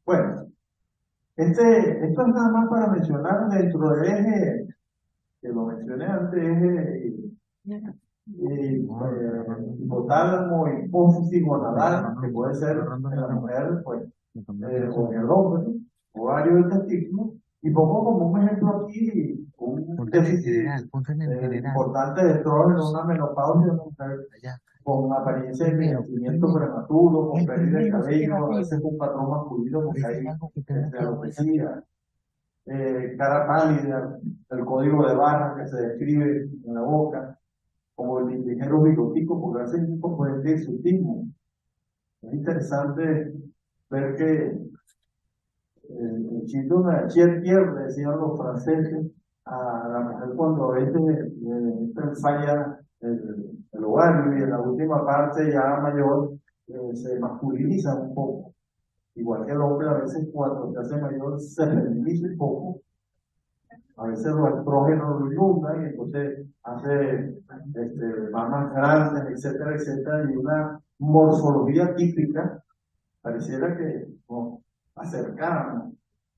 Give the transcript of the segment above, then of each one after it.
Bueno, esto es nada más para mencionar dentro del eje, que lo mencioné antes, eje hipotálamo, hipófisis gonadal, que puede ser en la mujer, pues, o en el hombre, ovario del testículo, y pongo como un ejemplo aquí un déficit importante de estrógeno, una menopausia de una mujer con apariencia de envejecimiento prematuro, con pérdida de cabello, a veces con patrón masculino, porque hay alopecia, cara pálida, el código de barra que se describe en la boca, como el ligero bigotico, porque hace un poco de exotismo. Es interesante ver que el chito una chier, decían los franceses, a la mujer cuando a veces falla el ovario y en la última parte ya mayor se masculiniza un poco. Igual que el hombre a veces cuando se hace mayor se feminiza un poco, a veces los estrógenos lo inundan y entonces hace mamas grandes, etcétera, etcétera, y una morfología típica, pareciera que nos acercamos,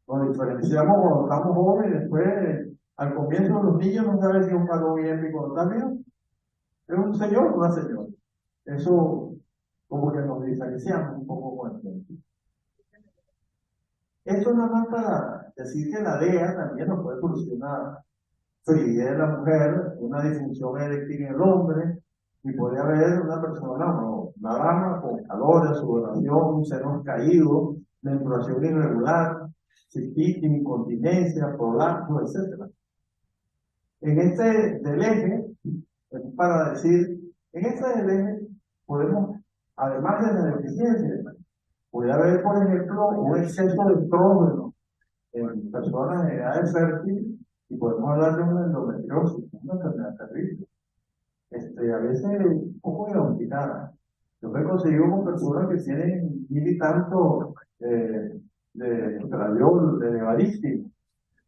nos diferenciamos cuando estamos jóvenes, después al comienzo los niños no saben si es un varón bien y cuando está bien, es un señor o una señora. Eso como que nos diferenciamos un poco con el tiempo. Esto nada más para decir que la DEA también nos puede solucionar frigidez de la mujer, una disfunción eréctil en el hombre, y puede haber una persona, no, una dama con calores, sudoración, senos caídos, menstruación irregular, cistitis, incontinencia, prolapso, etc. En este del eje, para decir, en este del eje podemos, además de la deficiencia, puede haber, por ejemplo, un exceso de estrógeno en personas en edad fértil y podemos hablar de una endometriosis, una enfermedad terrible. A veces un poco diagnosticada. Yo me consigo con personas que tienen mil y tanto de estradiol, de varísimo,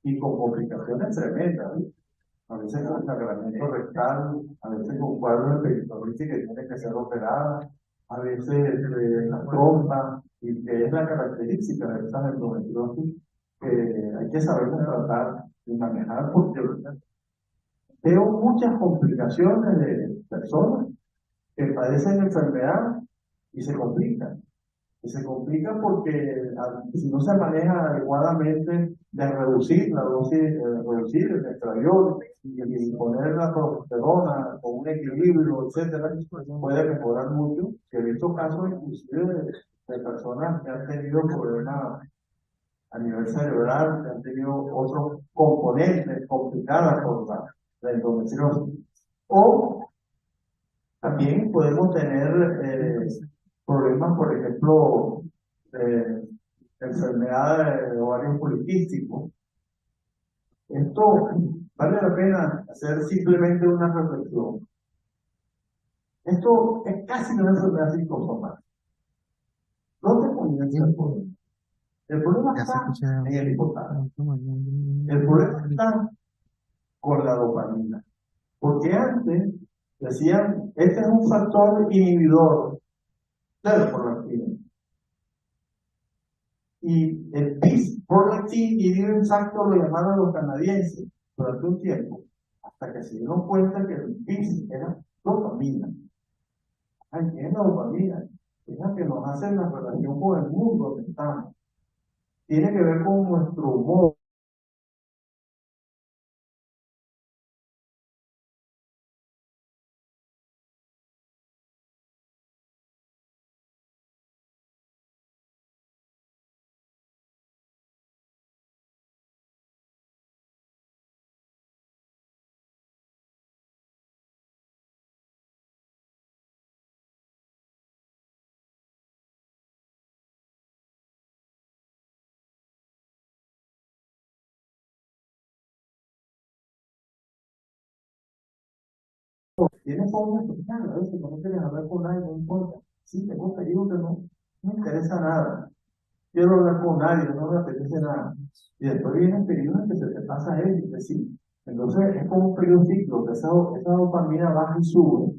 y con complicaciones tremendas, ¿sí? A veces con sangramiento rectal, a veces con cuadros de peritonitis que tienen que ser operadas, a veces la trompa, y que es la característica de estas endometriosis que hay que saber tratar y manejar, porque veo muchas complicaciones de personas que padecen enfermedad y se complican. Y se complican porque si no se maneja adecuadamente de reducir la dosis, reducir el estradiol y poner la progesterona con un equilibrio, etcétera, puede mejorar mucho. Que he visto casos inclusive de personas que han tenido problemas a nivel cerebral, que han tenido otros componentes complicados por la endometriosis. O también podemos tener problemas, por ejemplo, de enfermedad de ovario poliquístico. Esto vale la pena hacer simplemente una reflexión. Esto es casi una enfermedad psicosomática. ¿Dónde comienza el problema? El problema está en el hipotálamo. El problema está con la dopamina. Porque antes decían, este es un factor inhibidor de la prolactina. Y el PIS, prolactin inhibitor factor, lo llamaron los canadienses durante un tiempo, hasta que se dieron cuenta que el PIS era dopamina. Ay, ¿qué es la dopamina? Es la que nos hace la relación con el mundo donde estamos. Tiene que ver con nuestro humor. Tiene forma especial, a veces no quieres hablar con nadie, no importa. Sí, tengo periodo que no me interesa nada. Quiero hablar con nadie, no me apetece nada. Y después viene el periodo en que se te pasa él y te sí. Entonces es como un periodo ciclo, que esa dopamina baja y sube,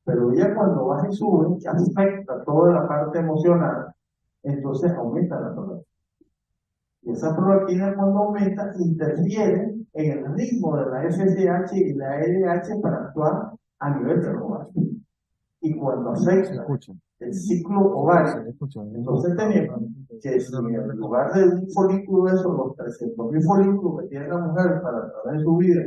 pero ya cuando baja y sube, que afecta toda la parte emocional, entonces aumenta la tolerancia. Y esa prolactina cuando aumenta interfiere en el ritmo de la FSH y la LH para actuar a nivel del ovario. Y cuando afecta el ciclo ovario, entonces tenemos que si en lugar de un folículo de esos, los 300.000 folículos que tiene la mujer para través de su vida,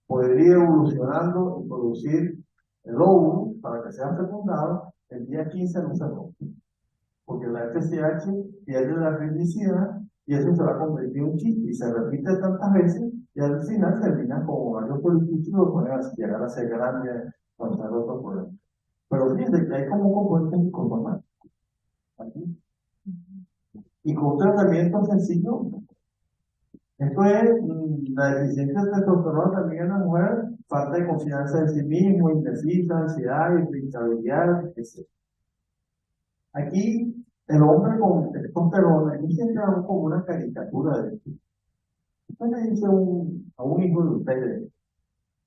podría ir evolucionando y producir el óvulo para que sea fecundado, el día 15 no se rompe. Porque la FSH pierde la ritmicidad y eso se va a convertir en un chip y se repite tantas veces y al final termina como varios poliquíticos, pueden llegar a ser grandes, causar otros problemas. Pero fíjense que hay como componentes psicosomáticos aquí. Y con un tratamiento sencillo, esto es la deficiencia de testosterona también en la mujer, falta de confianza en sí mismo, indecisa, ansiedad, irritabilidad, etc. Aquí, el hombre con testosterona, aquí se hace como una caricatura de esto. Usted le dice a un hijo de ustedes,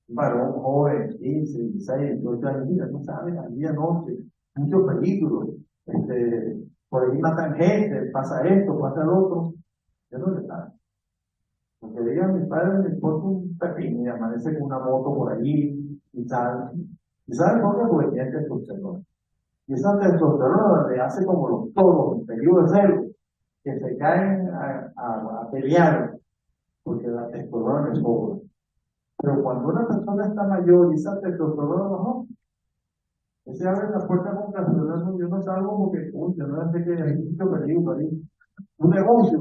un varón joven, 15, 16, 18 años, mira, no sabes, al día noche, mucho peligro, por ahí matan gente, pasa esto, pasa lo otro. Yo no le sabe. Porque diga a mi padre, me importa un pepino y amanece con una moto por allí y tal. ¿Y saben por qué? Porque tiene testosterona. Y esa testosterona le hace como los toros en periodo de celo, que se caen a pelear, porque la testosterona les sobra. Pero cuando una persona está mayor y esa testosterona bajó, se abre la puerta con gasolina, yo no salgo porque, uy, yo no sé que hay mucho peligro ahí. Un negocio,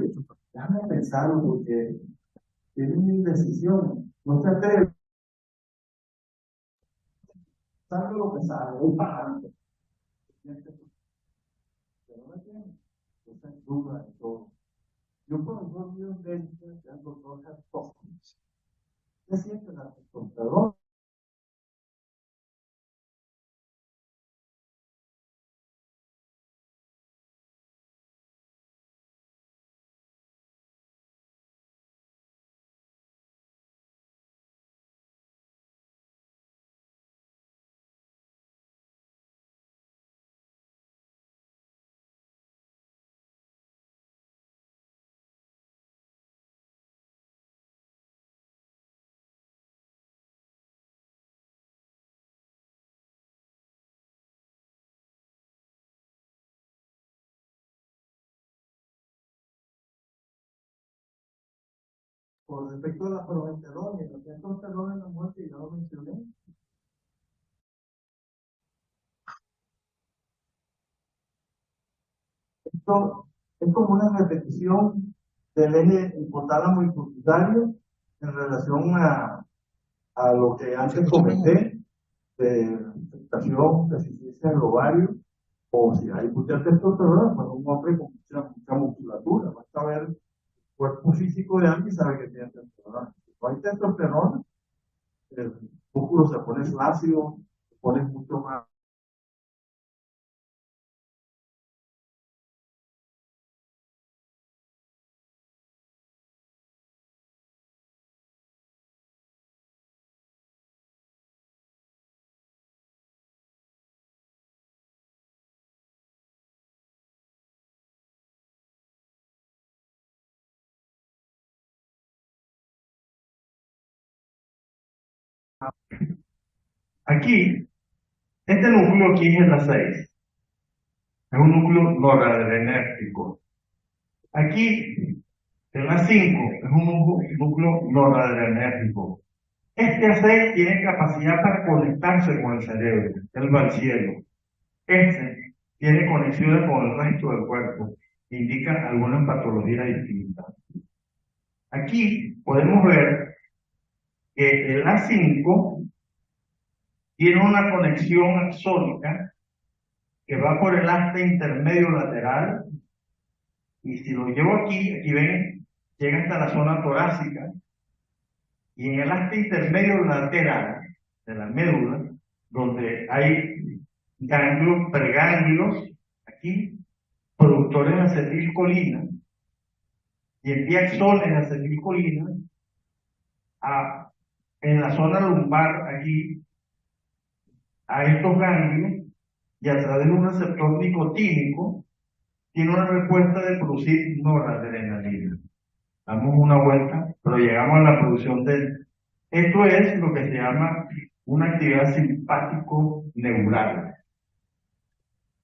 déjame pensarlo porque es una indecisión. No se atreve, sabe lo que sabe, voy para adelante. Pero no tiene, entonces duda de todo. Yo cuando soy un médico, ya el doctor Hopkins, ¿qué siente la testosterona? Con respecto a la progesterona y la testosterona en la mujer, que ya lo mencioné, esto es como una repetición del eje hipotálamo y pituitario en relación a lo que antes comenté de afectación, deficiencia del ovario, o si hay mucha testosterona, pues un hombre con mucha musculatura, basta ver el cuerpo físico de alguien y sabe que tiene testosterona. Si no hay testosterona, el músculo se pone flácido, se pone mucho más. Aquí, este núcleo aquí es la 6, es un núcleo noradrenérgico. Aquí, en la 5, es un núcleo noradrenérgico. Este A6 tiene capacidad para conectarse con el cerebro, él va al cielo. Este tiene conexiones con el resto del cuerpo, indica algunas patologías distintas. Aquí podemos ver que el A5 tiene una conexión axónica que va por el asta intermedio lateral, y si lo llevo aquí, aquí ven, llega hasta la zona torácica, y en el asta intermedio lateral de la médula, donde hay ganglios, preganglios, aquí, productores de acetilcolina, y el diaxol en acetilcolina, en la zona lumbar, aquí, a estos ganglios, y a través de un receptor nicotínico, tiene una respuesta de producir noradrenalina. damos una vuelta, pero llegamos a la producción del... Esto es lo que se llama una actividad simpático-neural,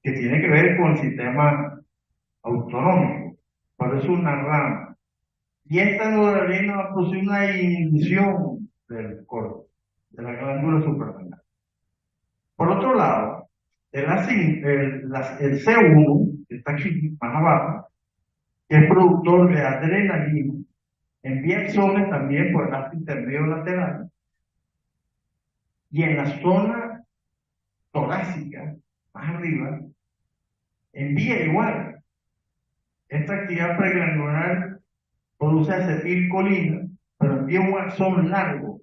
que tiene que ver con el sistema autonómico, pero es una rama. Y esta noradrenalina va a producir una inhibición del corte, de la glándula suprarrenal. Por otro lado, el C1, que está aquí más abajo, que es productor de adrenalina, envía axones también por el acto intermedio lateral, y en la zona torácica, más arriba, envía igual. Esta actividad preglandular produce acetilcolina, pero envía un axón largo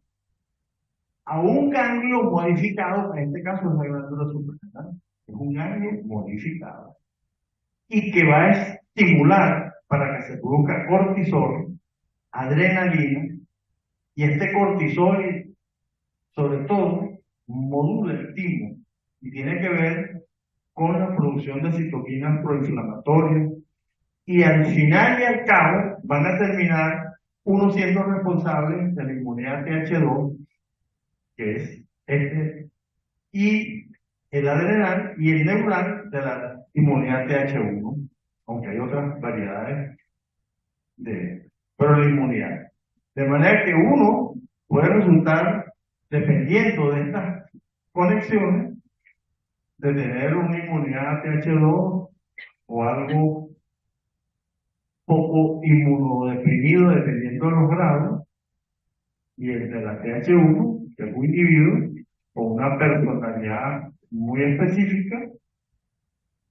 a un ganglio modificado, en este caso es la glándula suprarrenal, es un ganglio modificado, y que va a estimular para que se produzca cortisol, adrenalina, y este cortisol, sobre todo, modula el timo, y tiene que ver con la producción de citoquinas proinflamatorias, y al final y al cabo van a terminar uno siendo responsable de la inmunidad TH2, que es este, y el adrenal y el neural de la inmunidad TH1, aunque hay otras variedades pero la inmunidad. De manera que uno puede resultar, dependiendo de estas conexiones, de tener una inmunidad TH2 o algo poco inmunodeprimido, dependiendo de los grados, y el de la TH1, que es un individuo con una personalidad muy específica,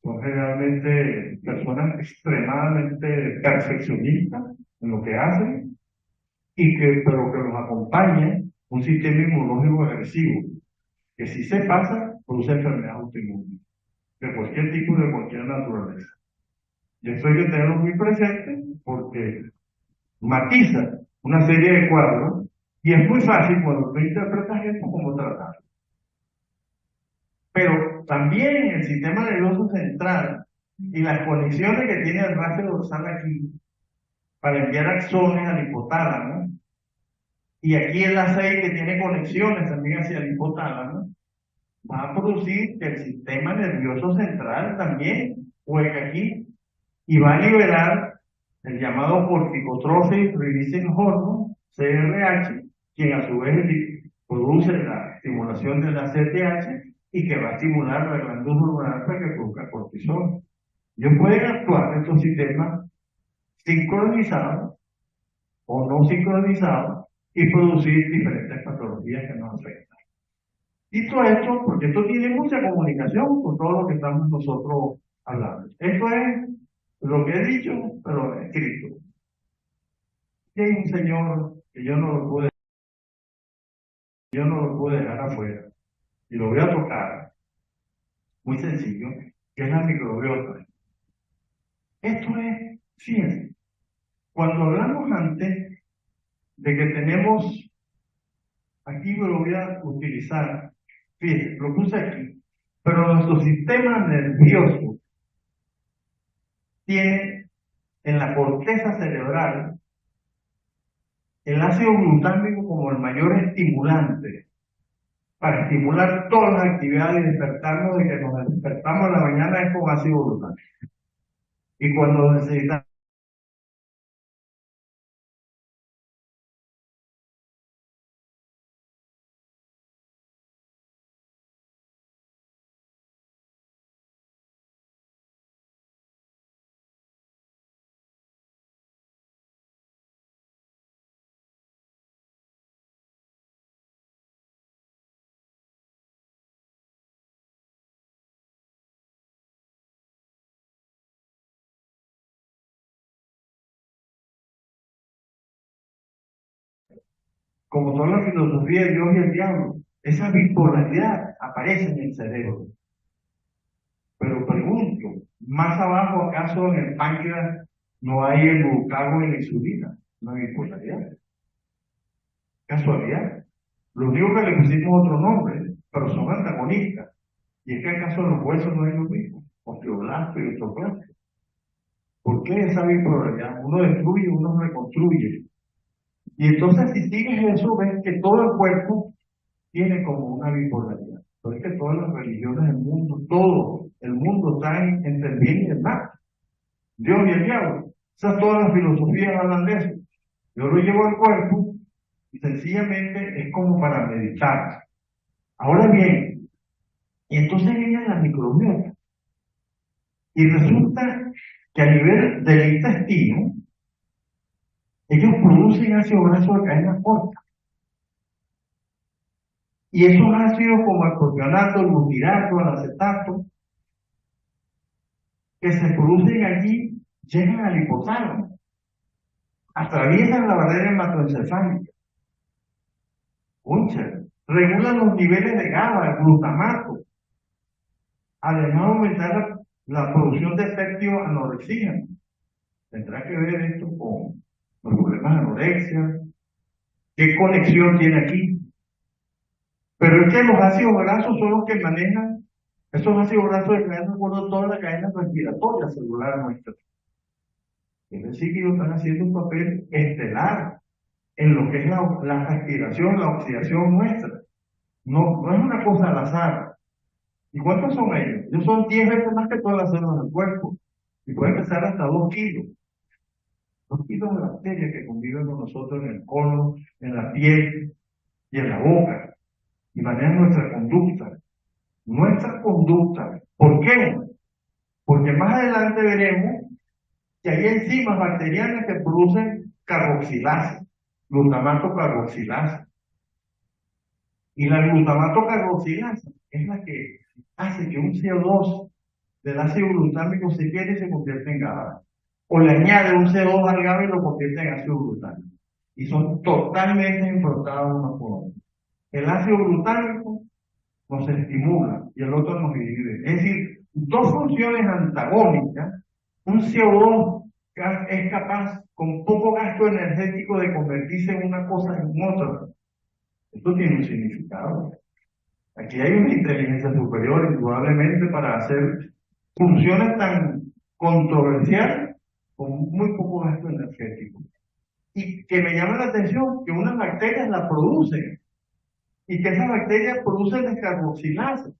son generalmente personas extremadamente perfeccionistas en lo que hacen, pero que los acompaña un sistema inmunológico agresivo, que si se pasa, produce enfermedad autoinmune, de cualquier tipo y de cualquier naturaleza. Y esto hay que tenerlo muy presente porque matiza una serie de cuadros y es muy fácil cuando tú interpretas esto como tratarlo. Pero también el sistema nervioso central y las conexiones que tiene el rastre dorsal aquí para enviar axones al hipotálamo, y aquí el A6 que tiene conexiones también hacia el hipotálamo, va a producir que el sistema nervioso central también juegue aquí y va a liberar el llamado corticotrophic releasing hormone, CRH, quien a su vez produce la estimulación de la CTH y que va a estimular la glándula hormonal para que produzca cortisol. Ellos pueden actuar estos sistemas sincronizados o no sincronizados y producir diferentes patologías que nos afectan. Y todo esto, porque esto tiene mucha comunicación con todo lo que estamos nosotros hablando. Esto es lo que he dicho, pero escrito. Y hay un señor que yo no lo pude dejar afuera, y lo voy a tocar, muy sencillo, que es la microbiota. Esto es ciencia. Cuando hablamos antes de que tenemos, aquí lo voy a utilizar, fíjense, lo puse aquí, pero nuestro sistema nervioso tiene en la corteza cerebral el ácido glutámico como el mayor estimulante para estimular todas las actividades y despertarnos. De que nos despertamos en la mañana es con ácido glutámico. Y cuando necesitamos como toda la filosofía de Dios y el diablo, esa bipolaridad aparece en el cerebro. Pero pregunto, más abajo, ¿acaso en el páncreas no hay el glucagón y la insulina? No hay bipolaridad. Casualidad. Lo único que le pusimos otro nombre, pero son antagonistas. ¿Y es que acaso los huesos no es lo mismo? Osteoblasto y osteoclasto. ¿Por qué esa bipolaridad? Uno destruye, uno reconstruye. Y entonces si sigues eso, ves que todo el cuerpo tiene como una bipolaridad. Por eso que todas las religiones del mundo, todo el mundo está entre el bien y el mal. Dios y el diablo. O sea, todas las filosofías hablan de eso. Yo lo llevo al cuerpo y sencillamente es como para meditar. Ahora bien, y entonces viene la microbiota. Y resulta que a nivel del intestino, ellos producen ácido graso de cadena corta. Y esos ácidos como el propionato, el butirato, el acetato, que se producen allí, llegan al hipotálamo, atraviesan la barrera hematoencefálica, regulan los niveles de GABA, el glutamato, además aumentar la producción de péptido anorexígeno. Tendrá que ver esto con los problemas de anorexia, qué conexión tiene aquí. Pero es que los ácidos grasos son los que manejan, esos ácidos grasos de cadena por toda la cadena respiratoria celular nuestra. Es decir, que ellos están haciendo un papel estelar en lo que es la respiración, la oxidación nuestra. No es una cosa al azar. ¿Y cuántos son ellos? Ellos son 10 veces más que todas las células del cuerpo. Y pueden pesar hasta 2 kilos. 2 kilos de bacterias que conviven con nosotros en el colon, en la piel y en la boca. Y manejan nuestra conducta. Nuestra conducta. ¿Por qué? Porque más adelante veremos que hay enzimas bacterianas que producen carboxilasa, glutamato carboxilasa. Y la glutamato carboxilasa es la que hace que un CO2 del ácido glutámico se quede y se convierte en GABA. O le añade un CO2 al GABA y lo convierte en ácido glutámico. Y son totalmente enfrentados unos con otros. El ácido glutámico nos estimula y el otro nos inhibe. Es decir, dos funciones antagónicas. Un CO2 es capaz, con poco gasto energético, de convertirse en una cosa en otra. Esto tiene un significado. Aquí hay una inteligencia superior, indudablemente, para hacer funciones tan controversiales con muy poco gasto energético. Y que me llama la atención que unas bacterias la producen y que esas bacterias producen descarboxilasa.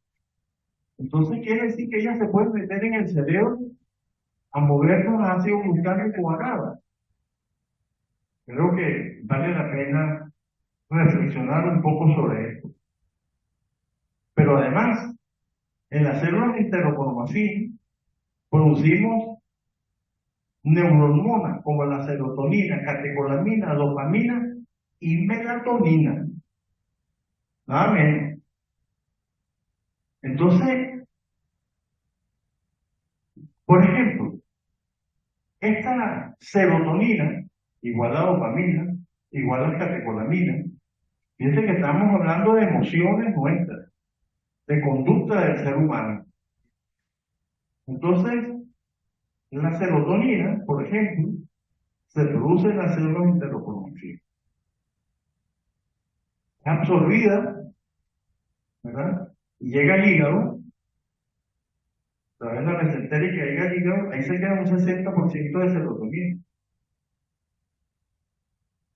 Entonces quiere decir que ellas se pueden meter en el cerebro a mover los ácidos glutámicos a GABA. Creo que vale la pena reflexionar un poco sobre esto. Pero además, en las células de enterocromafina producimos neurohormonas como la serotonina, catecolamina, dopamina y melatonina. Nada menos. Entonces, por ejemplo, esta serotonina igual a dopamina, igual a catecolamina, fíjense que estamos hablando de emociones nuestras, de conducta del ser humano. Entonces, la serotonina, por ejemplo, se produce en las células enterocromafina. Es absorbida, ¿verdad? Y llega al hígado, a través de la mesentérica llega al hígado, ahí se queda un 60% de serotonina.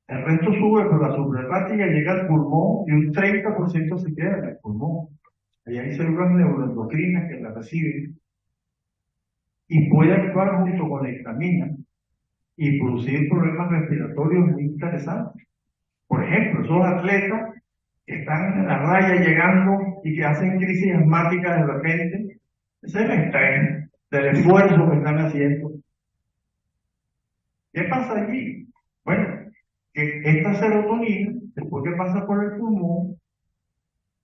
El resto sube por la suprahepática, llega al pulmón y un 30% se queda en el pulmón. Ahí hay células neuroendocrinas que la reciben y puede actuar junto con la histamina y producir problemas respiratorios muy interesantes. Por ejemplo, esos atletas que están en la raya llegando y que hacen crisis asmáticas de repente, ese es el estrés del esfuerzo que están haciendo. ¿Qué pasa allí? Bueno, que esta serotonina, después que pasa por el pulmón,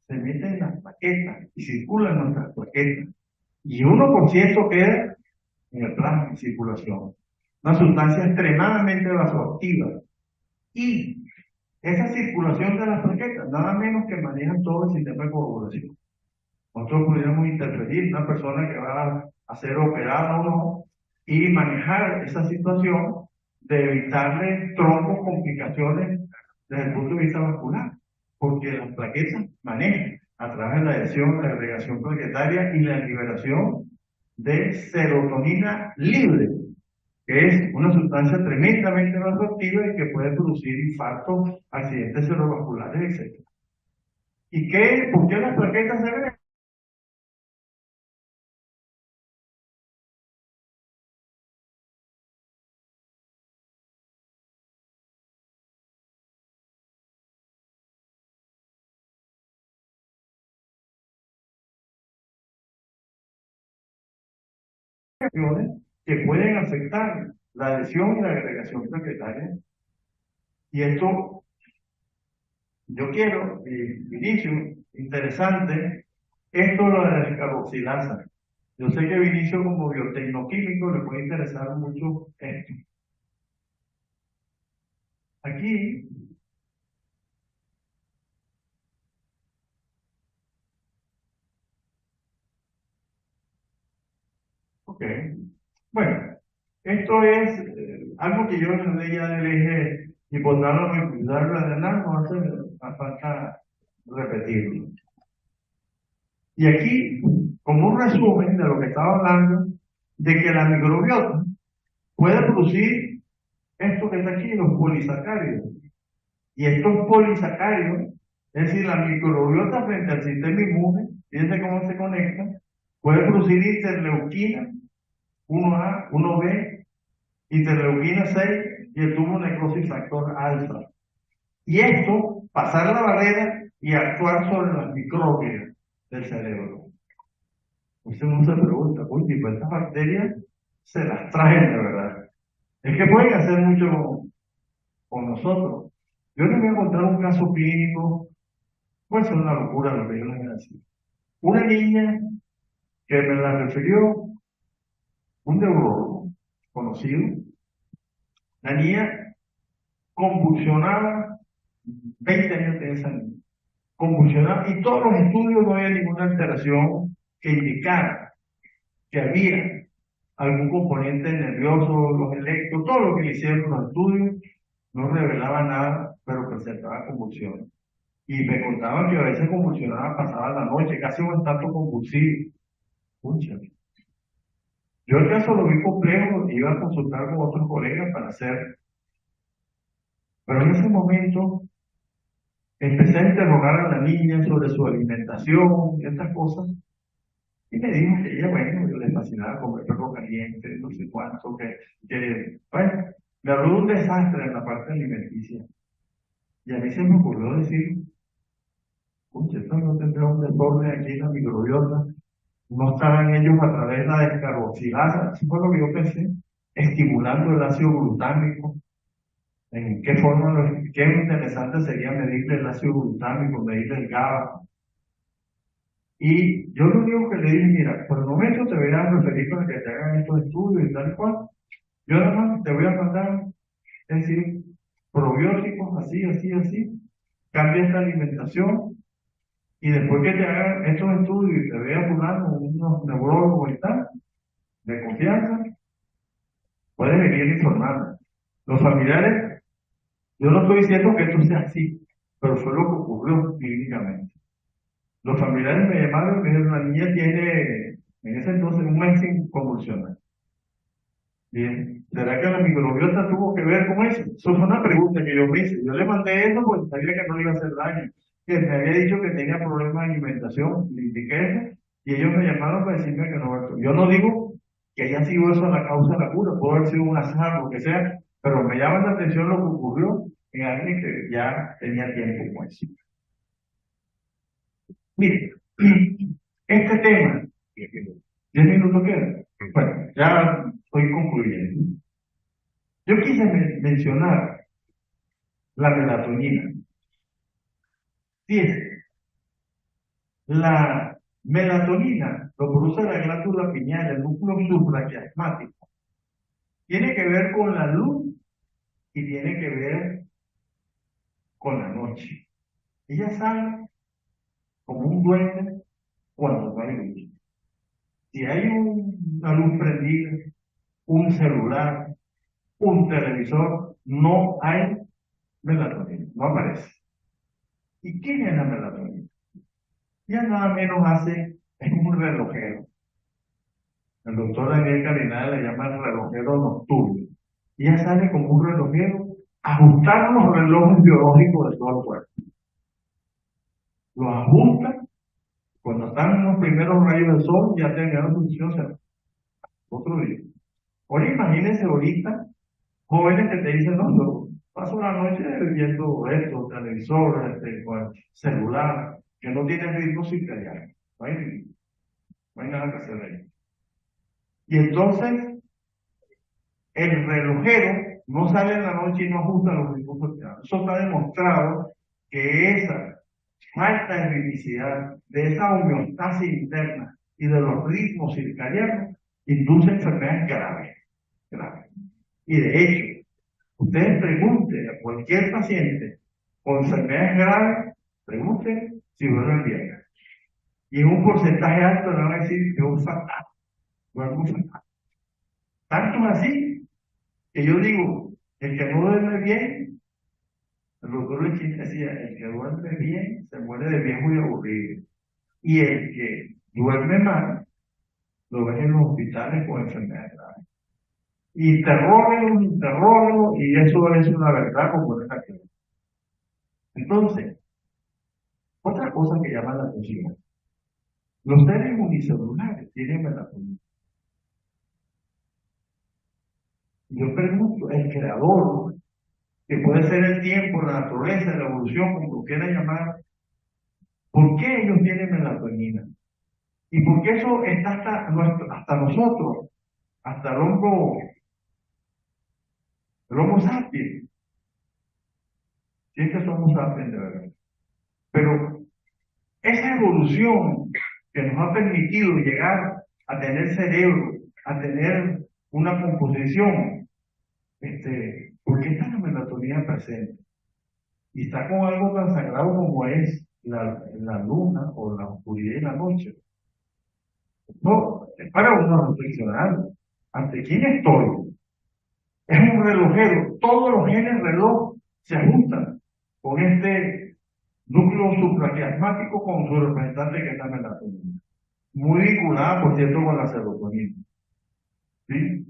se mete en las plaquetas y circula en nuestras plaquetas. Y 1% queda en el plasma de circulación. Una sustancia extremadamente vasoactiva. Y esa circulación de las plaquetas, nada menos que manejan todo el sistema de coagulación. Nosotros pudiéramos interferir, una persona que va a ser operada o no, y manejar esa situación de evitarle trombos, complicaciones desde el punto de vista vascular, porque las plaquetas manejan a través de la adhesión, la agregación plaquetaria y la liberación de serotonina libre. que es una sustancia tremendamente radioactiva y que puede producir infartos, accidentes cerebrovasculares, etc. ¿Y qué? ¿Por qué las plaquetas se ven? Que pueden afectar la adhesión y la agregación plaquetaria. Y esto, yo quiero, Vinicio, interesante, esto lo de la descarboxilasa. Yo sé que Vinicio como biotecnoquímico le puede interesar mucho esto. Aquí, ok, bueno, esto es algo que yo le ya del eje hipotálamo y pituitario adrenal, no hace falta repetirlo. Y aquí, como un resumen de lo que estaba hablando, de que la microbiota puede producir esto que está aquí, los polisacáridos. Y estos polisacáridos, es decir, la microbiota frente al sistema inmune, fíjense cómo se conecta, puede producir interleuquina 1A, 1B, interleuquina 6 y el tubo necrosis factor alfa. Y esto, pasar la barrera y actuar sobre las microbias del cerebro. Usted no se pregunta, uy, pues estas bacterias se las traen de verdad. Es que pueden hacer mucho con nosotros. Yo les voy a contar un caso clínico, puede ser una locura lo que yo les voy a decir. Una niña que me la refirió un neurólogo conocido, la niña convulsionaba, 20 años tenía esa niña, convulsionaba y todos los estudios no había ninguna alteración que indicara que había algún componente nervioso, los electros, todo lo que le hicieron los estudios no revelaba nada, pero presentaba convulsiones. Y me contaban que a veces convulsionaba, pasaba la noche, casi un tanto convulsivo. Pucha. Yo el caso lo vi complejo, iba a consultar con otros colegas para hacer, pero en ese momento empecé a interrogar a la niña sobre su alimentación y estas cosas, y me dijo que ella, bueno, le fascinaba comer perro caliente, no sé cuánto, bueno, me habló de un desastre en la parte alimenticia. Y a mí se me ocurrió decir, pucha, esto no tendrá un desorden aquí en la microbiota, no estarán ellos a través de la descarboxilasa, así fue lo que yo pensé, estimulando el ácido glutámico. ¿En qué forma, qué interesante sería medirle el ácido glutámico, medirle el GABA? Y yo lo único que le dije, mira, por el momento te voy a referir para que te hagan estos estudios y tal cual. Yo nada más te voy a mandar, es decir, probióticos, así, así, así. Cambia esta alimentación y después que te hagan estos estudios y te vea fulano, unos neurólogos y tal, de confianza, puedes venir a informarme. Los familiares, yo no estoy diciendo que esto sea así, pero fue lo que ocurrió clínicamente. Los familiares me llamaron y me dijeron, la niña tiene, en ese entonces, un mes sin convulsionar. Bien, ¿será que la microbiota tuvo que ver con eso? Eso fue una pregunta que yo me hice. Yo le mandé eso porque sabía que no le iba a hacer daño. Que me había dicho que tenía problemas de alimentación, le indiqué eso, y ellos me llamaron para decirme que no. Yo no digo que haya sido eso la causa de la cura, puede haber sido un azar, lo que sea, pero me llama la atención lo que ocurrió en alguien que ya tenía tiempo con eso. Mire, este tema, 10 minutos quedan. Bueno, ya estoy concluyendo. Yo quise mencionar la melatonina. Fíjense, la melatonina lo produce la glándula pineal, el núcleo supraquiasmático. Tiene que ver con la luz y tiene que ver con la noche. Ella sale como un duende cuando no hay luz. Si hay una luz prendida, un celular, un televisor, no hay melatonina, no aparece. ¿Y quién es la melatonina? Ya nada menos hace, es un relojero. El doctor Daniel Carinada le llama el relojero nocturno. Y ella sale como un relojero a ajustar los relojes biológicos de todo el cuerpo. Los ajusta, cuando están en los primeros rayos del sol, ya terminaron su función, otro día. Ahora imagínense ahorita jóvenes que te dicen, no, yo paso la noche viendo esto, televisor, con el celular, que no tiene ritmo circadiano. No hay nada que hacer ahí. Y entonces, el relojero no sale en la noche y no ajusta los ritmos circadianos. Eso está demostrado que esa falta de ritmicidad, de esa homeostasis interna y de los ritmos circadianos, induce enfermedades graves. Y de hecho, ustedes pregunten a cualquier paciente con enfermedades graves, pregunten si duermen bien. Y en un porcentaje alto le van a decir que es fatal, duermo fatal. Tanto es así que yo digo, el que no duerme bien, el doctor Lechín decía, el que duerme bien se muere de viejo y aburrido. Y el que duerme mal, lo ven en los hospitales con enfermedades graves. Interróguenlo, y eso es una verdad como esta que. Entonces, otra cosa que llama la atención, los seres unicelulares tienen melatonina. Yo pregunto, el creador, que puede ser el tiempo, la naturaleza, la evolución, como lo quieran llamar, ¿por qué ellos tienen melatonina? ¿Y por qué eso está hasta nosotros, hasta el homo sapiens? Si es que somos sapiens de verdad. Pero esa evolución que nos ha permitido llegar a tener cerebro, a tener una composición, ¿por qué está la melatonina presente? Y está con algo tan sagrado como es la luna o la oscuridad y la noche. No, es para uno reflexionar. ¿Ante quién estoy? Es un relojero. Todos los genes reloj se ajustan con este núcleo supraquiasmático con su representante que es la melatonina. Muy vinculada, por cierto, con la serotonina. ¿Sí?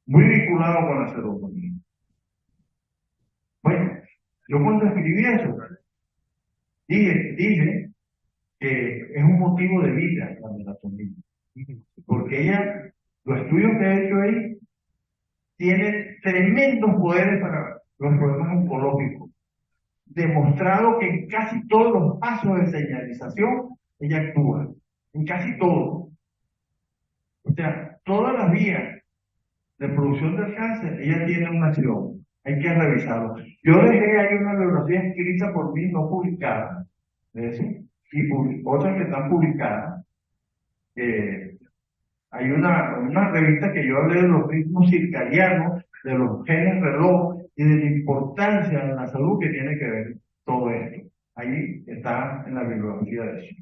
Muy vinculado con la serotonina. Bueno, yo cuando escribí eso, dije que es un motivo de vida la melatonina. Porque ella, los estudios que he hecho ahí, tiene tremendos poderes para los problemas oncológicos. Demostrado que en casi todos los pasos de señalización ella actúa. En casi todos. O sea, todas las vías de producción del cáncer, ella tiene una acción. Hay que revisarlo. Yo dejé ahí una bibliografía escrita por mí, no publicada. Y otras que están publicadas. Hay una revista que yo hablé de los ritmos circadianos, de los genes reloj y de la importancia en la salud que tiene que ver todo esto. Ahí está en la bibliografía de eso.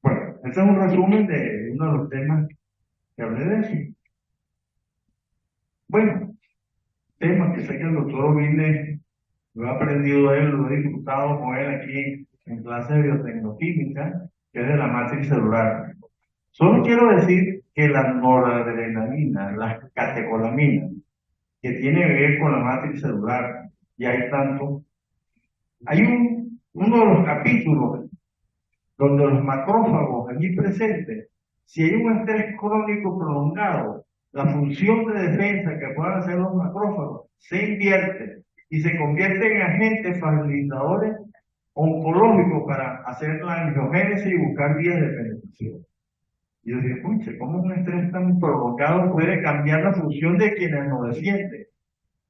Bueno, este es un resumen de uno de los temas que hablé de eso. Bueno, temas que sé que el doctor Ovine lo he aprendido de él, lo he disfrutado con él aquí en clase de biotecnoquímica, que es de la matriz celular. Solo quiero decir que la noradrenalina, las catecolaminas, que tiene que ver con la matriz celular, y hay tanto. Hay uno de los capítulos donde los macrófagos allí presentes, si hay un estrés crónico prolongado, la función de defensa que puedan hacer los macrófagos se invierte y se convierte en agentes facilitadores oncológicos para hacer la angiogénesis y buscar vías de penetración. Y yo dije, pucha, ¿cómo un estrés tan prolongado puede cambiar la función de quienes nos defienden?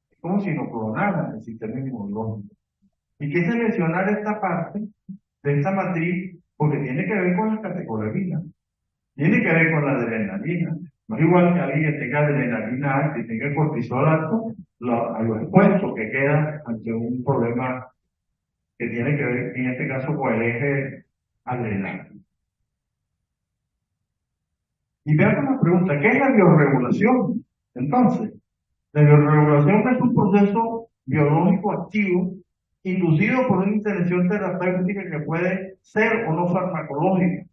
Es como si nos clonaran el sistema inmunológico. Y quise mencionar esta parte de esta matriz porque tiene que ver con las catecolaminas, tiene que ver con la adrenalina. No es igual que alguien que tenga adrenalina alta y tenga cortisol alto, a lo expuesto que queda ante un problema que tiene que ver, en este caso, con el eje adrenal. Y veamos la pregunta, ¿qué es la biorregulación? Entonces, la biorregulación es un proceso biológico activo inducido por una intervención terapéutica que puede ser o no farmacológica.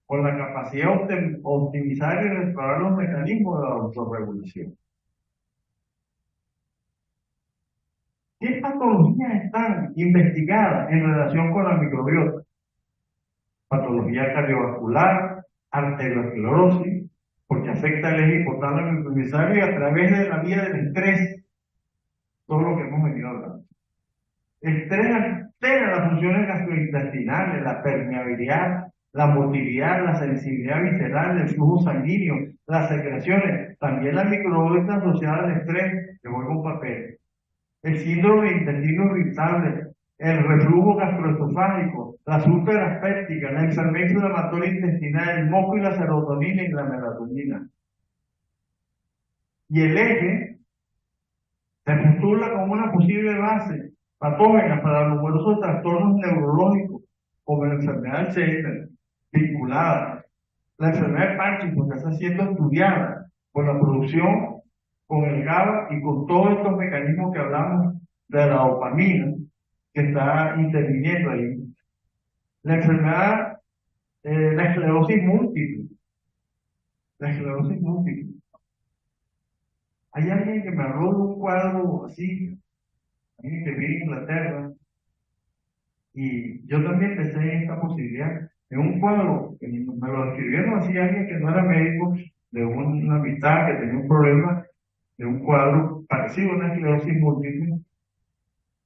con la capacidad de optimizar y restaurar los mecanismos de la autorregulación. ¿Qué patologías están investigadas en relación con la microbiota? Patología cardiovascular, arteriosclerosis, porque afecta el eje hipotálamo microbizario y a través de la vía del estrés, todo lo que hemos venido hablando. El estrés altera las funciones gastrointestinales, la permeabilidad, la motilidad, la sensibilidad visceral, el flujo sanguíneo, las secreciones, también la microbiota asociada al estrés, que juega un papel. El síndrome de intestino irritable, el reflujo gastroesofágico, las úlceras pépticas, la enfermedad inflamatoria intestinal, el moco y la serotonina y la melatonina. Y el eje se postula como una posible base patógena para los numerosos trastornos neurológicos, como la enfermedad de Alzheimer, vinculada, la enfermedad de Parkinson, que está siendo estudiada por la producción con el GABA y con todos estos mecanismos que hablamos de la dopamina que está interviniendo ahí. La enfermedad, la esclerosis múltiple. La esclerosis múltiple. Hay alguien que me habló de un cuadro así, alguien que vive en Inglaterra, y yo también pensé en esta posibilidad. En un cuadro, que me lo escribieron así alguien que no era médico, de una amistad que tenía un problema, de un cuadro parecido a una esclerosis múltiple.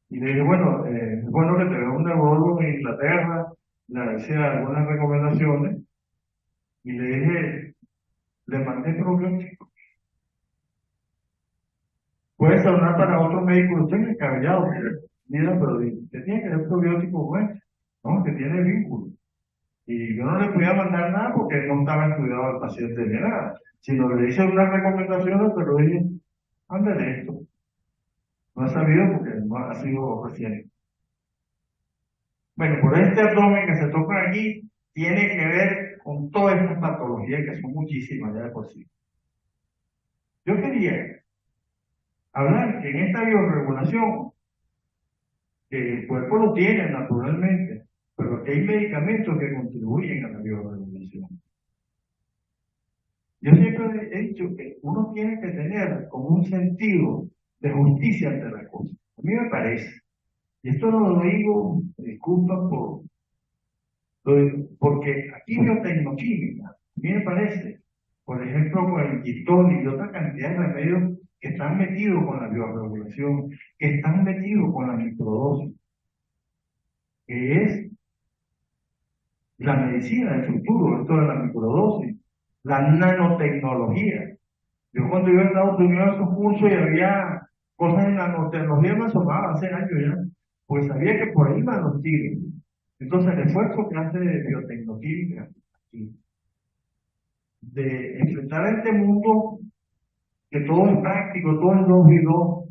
Y le dije, bueno, es bueno que te vea un neurólogo en Inglaterra, le hice algunas recomendaciones, y le dije, le mandé probióticos. Puede sonar para otro médico, usted es descabellado, mira, pero usted tiene que dar probióticos buenos, ¿no? Que tiene vínculo. Y yo no le podía mandar nada porque no estaba estudiado al paciente ni nada, sino le hice unas recomendaciones, pero dije, ándale esto. No he sabido porque no ha sido reciente. Bueno, por este abdomen que se toca aquí, tiene que ver con todas estas patologías que son muchísimas ya de por sí. Yo quería hablar que en esta biorregulación, que el cuerpo lo tiene naturalmente, pero que hay medicamentos que contribuyen a la biorregulación. Yo siempre he dicho que uno tiene que tener como un sentido de justicia ante las cosas. A mí me parece, y esto no lo digo, disculpa porque aquí biotecnoquímica, a mí me parece, por ejemplo, con el gistol y otra cantidad de remedios que están metidos con la biorregulación, que están metidos con la microdosis, que es la medicina del futuro, esto de la microdosis, la nanotecnología. Yo cuando iba a Estados Unidos a esos cursos y había cosas en nanotecnología me asomaba hace años ya, pues sabía que por ahí van los tiros. Entonces el esfuerzo que hace de biotecnoquímica aquí, de enfrentar a este mundo que todo es práctico, todo es 2 y 2,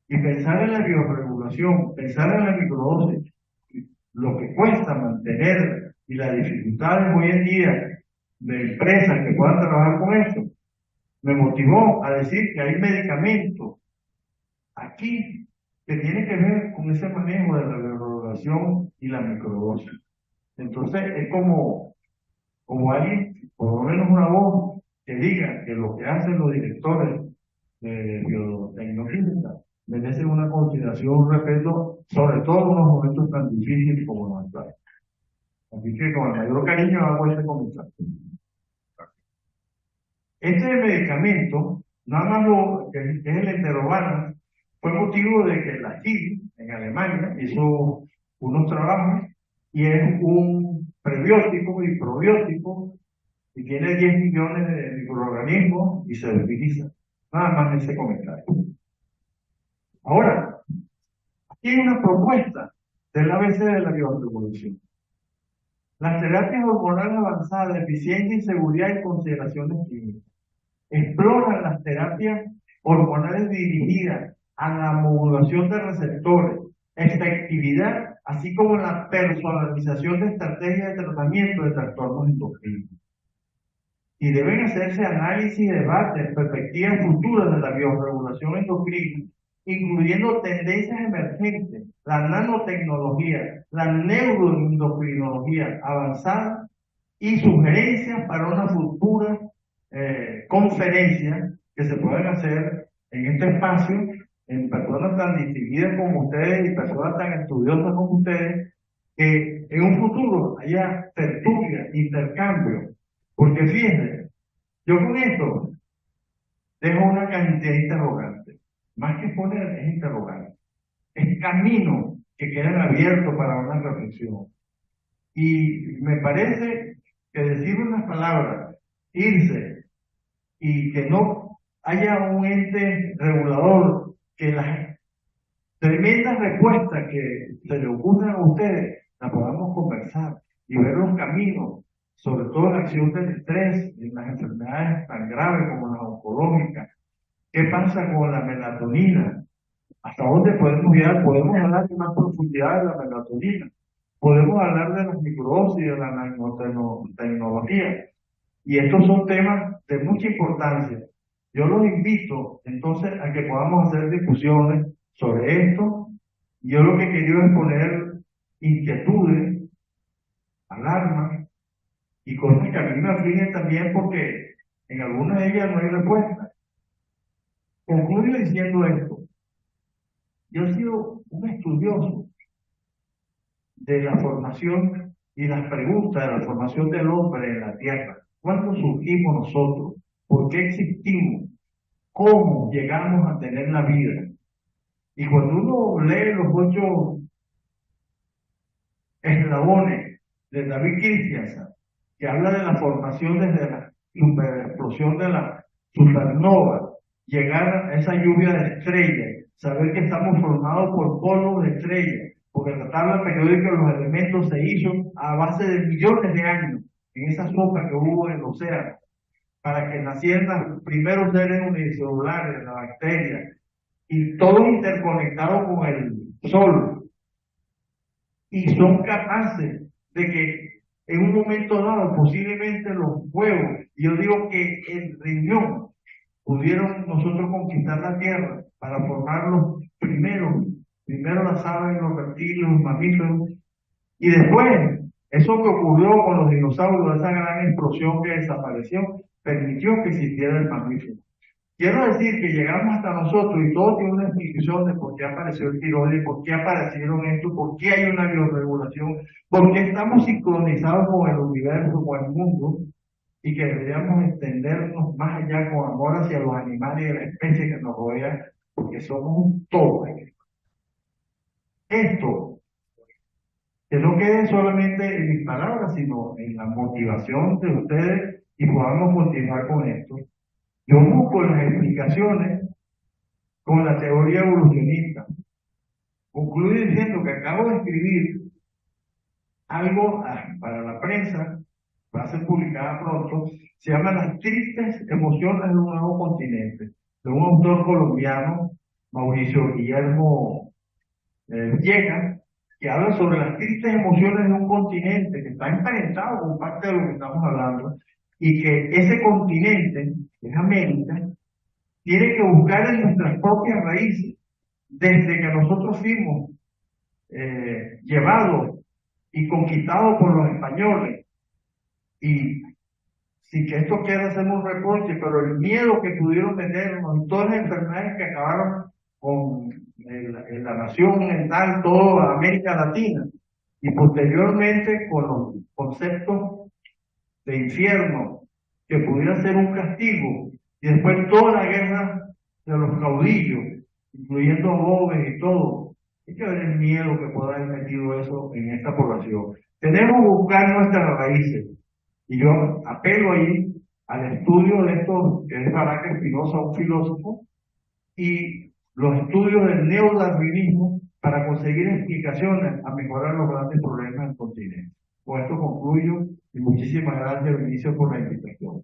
y pensar en la biorregulación, pensar en la microdosis, lo que cuesta mantener y las dificultades hoy en día de empresas que puedan trabajar con esto, me motivó a decir que hay medicamentos aquí que tienen que ver con ese manejo de la biorregulación y la microdosis. Entonces es como alguien, por lo menos una voz, que diga que lo que hacen los directores de biotecnoquímica merece una consideración, un respeto, sobre todo en unos momentos tan difíciles como los actuales. Así que con el mayor cariño hago este comentario. Este medicamento, nada más lo que es el Enterovana, fue motivo de que la CHI en Alemania hizo unos trabajos y es un prebiótico y probiótico y tiene 10 millones de microorganismos y se utiliza. Nada más en ese comentario. Ahora, aquí hay una propuesta del ABC de la biorregulación. Las terapias hormonales avanzadas, eficiencia y seguridad y consideraciones clínicas. Exploran las terapias hormonales dirigidas a la modulación de receptores, efectividad, así como la personalización de estrategias de tratamiento de trastornos endocrinos. Y deben hacerse análisis y debates, perspectivas futuras de la biorregulación endocrina, incluyendo tendencias emergentes, la nanotecnología, la neuroendocrinología avanzada y sugerencias para una futura conferencia que se puedan hacer en este espacio en personas tan distinguidas como ustedes y personas tan estudiosas como ustedes, que en un futuro haya tertulia, intercambio. Porque fíjense, yo con esto dejo una cantidad de interrogantes. Más que poner, es interrogar. Es camino que quedan abiertos para una reflexión. Y me parece que decir unas palabras, irse, y que no haya un ente regulador, que las tremendas respuestas que se le ocurran a ustedes las podamos conversar y ver los caminos, sobre todo la acción del estrés en las enfermedades tan graves como las oncológicas. ¿Qué pasa con la melatonina? ¿Hasta dónde podemos llegar? Podemos hablar en más profundidad de la melatonina. Podemos hablar de las microdosis, de la nanotecnología. Y estos son temas de mucha importancia. Yo los invito entonces a que podamos hacer discusiones sobre esto. Yo lo que quería es poner inquietudes, alarmas y cosas que a mí me afligen también porque en algunas de ellas no hay respuesta. Concluyo diciendo esto. Yo he sido un estudioso de la formación y las preguntas de la formación del hombre en la tierra. ¿Cuándo surgimos nosotros? ¿Por qué existimos? ¿Cómo llegamos a tener la vida? Y cuando uno lee los 8 eslabones de David Christensen, que habla de la formación desde la superexplosión de la supernova, llegar a esa lluvia de estrellas, saber que estamos formados por polvos de estrellas, porque la tabla periódica de los elementos se hizo a base de millones de años en esa sopa que hubo en el océano, para que nacieran los primeros seres unicelulares, la bacteria, y todo interconectado con el sol, y son capaces de que en un momento dado, posiblemente los huevos, yo digo que el riñón, pudieron nosotros conquistar la tierra para formar los primero las aves, los reptiles, los mamíferos, y después, eso que ocurrió con los dinosaurios, esa gran explosión que desapareció, permitió que existiera el mamífero. Quiero decir que llegamos hasta nosotros y todo tiene una explicación de por qué apareció el tiroides, por qué aparecieron esto, por qué hay una biorregulación, por qué estamos sincronizados con el universo, con el mundo, y que deberíamos extendernos más allá con amor hacia los animales y la especie que nos rodea, porque somos un todo. Esto, que no quede solamente en mis palabras, sino en la motivación de ustedes y podamos continuar con esto. Yo busco las explicaciones con la teoría evolucionista. Concluyo diciendo que acabo de escribir algo para la prensa, va a ser publicada pronto, se llama Las tristes emociones de un nuevo continente, de un autor colombiano, Mauricio Guillermo Villegas, que habla sobre las tristes emociones de un continente que está emparentado con parte de lo que estamos hablando, y que ese continente, que es América, tiene que buscar en nuestras propias raíces, desde que nosotros fuimos llevados y conquistados por los españoles. Y sin que esto quiera hacer un reproche, pero el miedo que pudieron tenernos y todas las enfermedades que acabaron con la nación en tal, toda América Latina, y posteriormente con los conceptos de infierno, que pudiera ser un castigo, y después toda la guerra de los caudillos, incluyendo Gómez y todo. Hay que ver el miedo que pueda haber metido eso en esta población. Tenemos que buscar nuestras raíces, y yo apelo ahí al estudio de esto, que es Barak Espinosa, un filósofo, y los estudios del neodarwinismo para conseguir explicaciones a mejorar los grandes problemas del continente. Con esto concluyo y muchísimas gracias, Vinicio, por la invitación.